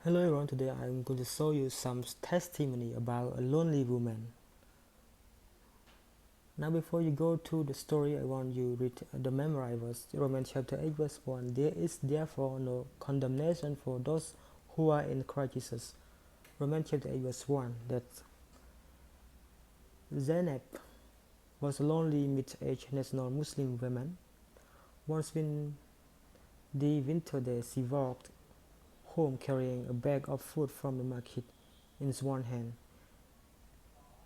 Hello everyone, today I'm going to show you some testimony about a lonely woman. Now before you go to the story, I want you to read the memory verse, Romans chapter 8 verse 1. There is therefore no condemnation for those who are in Christ Jesus. Romans chapter 8 verse 1, that Zainab was a lonely mid-aged national Muslim woman. Once in the winter day, she walked home carrying a bag of food from the market in one hand.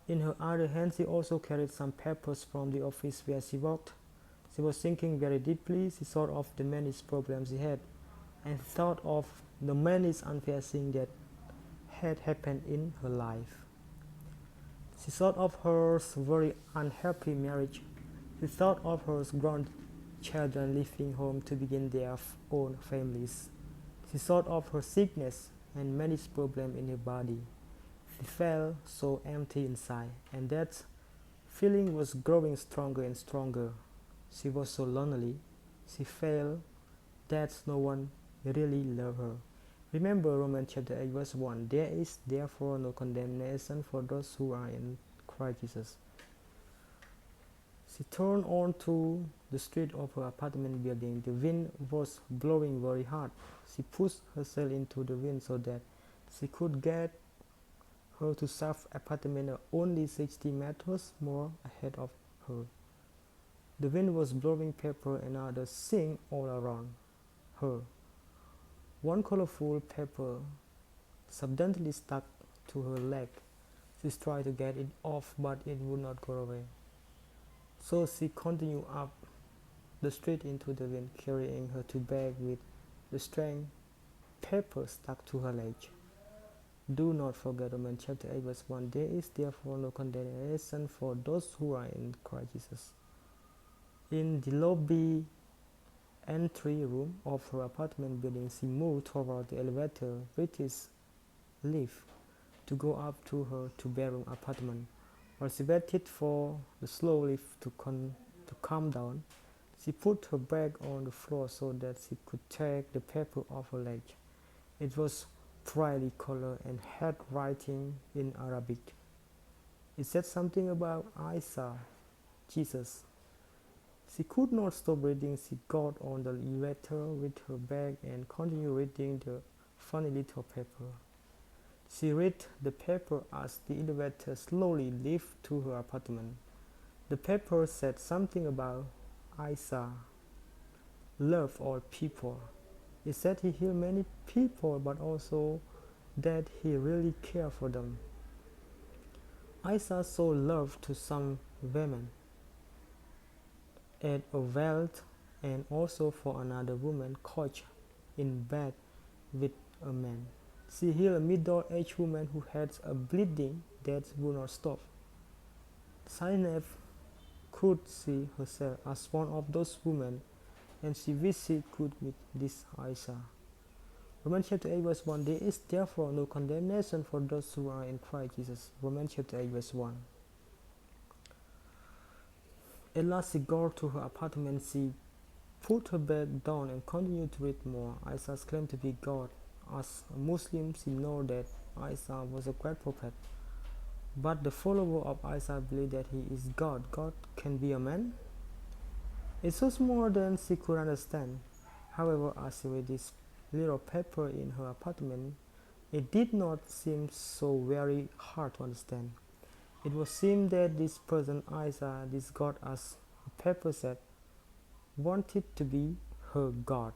In her other hand, she also carried some papers from the office where she worked. She was thinking very deeply. She thought of the many problems she had and thought of the many unfair things that had happened in her life. She thought of her very unhappy marriage. She thought of her grown children leaving home to begin their own families. She thought of her sickness and many problems in her body. She felt so empty inside, and that feeling was growing stronger and stronger. She was so lonely. She felt that no one really loved her. Remember Romans chapter 8 verse 1. There is therefore no condemnation for those who are in Christ Jesus. She turned on to the street of her apartment building. The wind was blowing very hard. She pushed herself into the wind so that she could get her to South apartment only 60 meters more ahead of her. The wind was blowing paper and other things all around her. One colorful paper suddenly stuck to her leg. She tried to get it off, but it would not go away. So she continued up the street into the wind, carrying her two bags with the strange paper stuck to her leg. Do not forget Romans chapter 8 verse 1. There is therefore no condemnation for those who are in Christ Jesus. In the lobby entry room of her apartment building, she moved toward the elevator British lift to go up to her two-bedroom apartment. While she waited for the slow lift to come down, she put her bag on the floor so that she could take the paper off her leg. It was brightly colored and had writing in Arabic. It said something about Isa, Jesus. She could not stop reading. She got on the elevator with her bag and continued reading the funny little paper. She read the paper as the elevator slowly left to her apartment. The paper said something about Isa, love all people. It said he healed many people, but also that he really cared for them. Isa showed love to some women at a wealth and also for another woman caught in bed with a man. She healed a middle-aged woman who had a bleeding that would not stop. Zainab could see herself as one of those women, and she wished she could meet this Isa. Romans chapter 8 verse 1. There is therefore no condemnation for those who are in Christ Jesus. Romans chapter 8 verse 1. At last she got to her apartment. She put her bag down and continued to read more. Isa claimed to be God. As a Muslim, she knew that Isa was a great prophet. But the follower of Isa believed that he is God. God can be a man? It was more than she could understand. However, as she read this little paper in her apartment, it did not seem so very hard to understand. It was seemed that this person, Isa, this God, as the paper said, wanted to be her God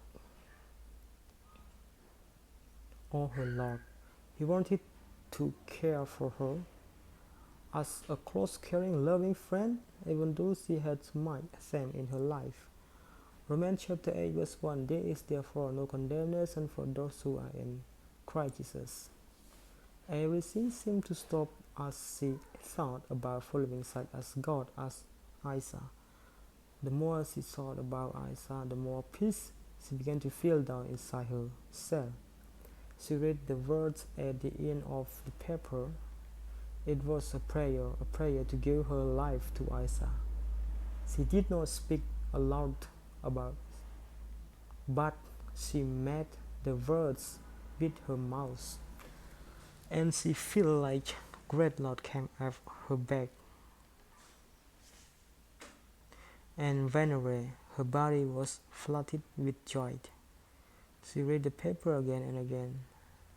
or her Lord. He wanted to care for her as a close, caring, loving friend, even though she had much shame in her life. Romans chapter 8 verse 1. There is therefore no condemnation for those who are in Christ Jesus. Everything seemed to stop as she thought about following such as God as Isa. The more she thought about Isa, the more peace she began to feel down inside herself. She read the words at the end of the paper. It was a prayer to give her life to Isa. She did not speak aloud about, but she made the words with her mouth, and she felt like great load came off her back, and whenever her body was flooded with joy. She read the paper again and again.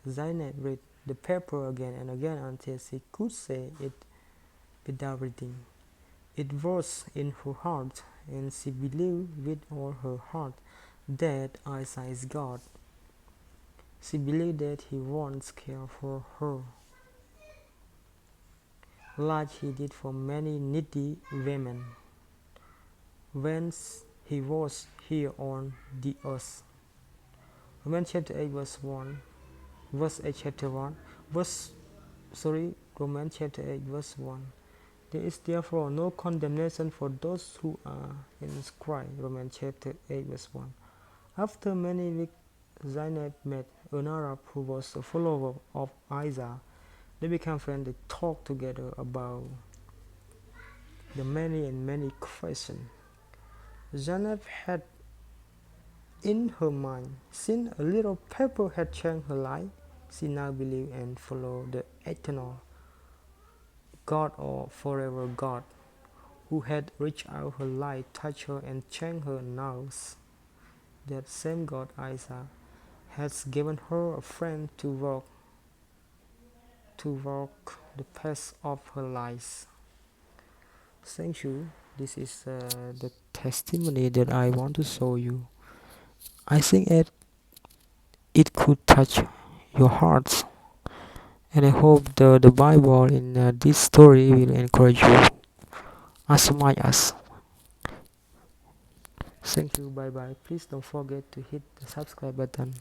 Zainab read the paper again and again until she could say it without reading. It was in her heart, and she believed with all her heart that Isa is God. She believed that he wants care for her, like he did for many needy women when he was here on the earth. Romans chapter 8 verse 1, verse 8 chapter 1, Romans chapter 8 verse 1. There is therefore no condemnation for those who are in Christ. Romans chapter 8 verse 1. After many weeks, Zainab met an Arab who was a follower of Isa. They became friends. They talked together about the many questions. Zainab had in her mind, since a little paper had changed her life, she now believed and followed the eternal God or forever God, who had reached out her life, touched her, and changed her now. That same God, Isa, has given her a friend to walk the path of her life. Thank you. This is the testimony that I want to show you. I think it could touch your hearts, and I hope the Bible in this story will encourage you as much as. Thank you. Bye bye. Please don't forget to hit the subscribe button.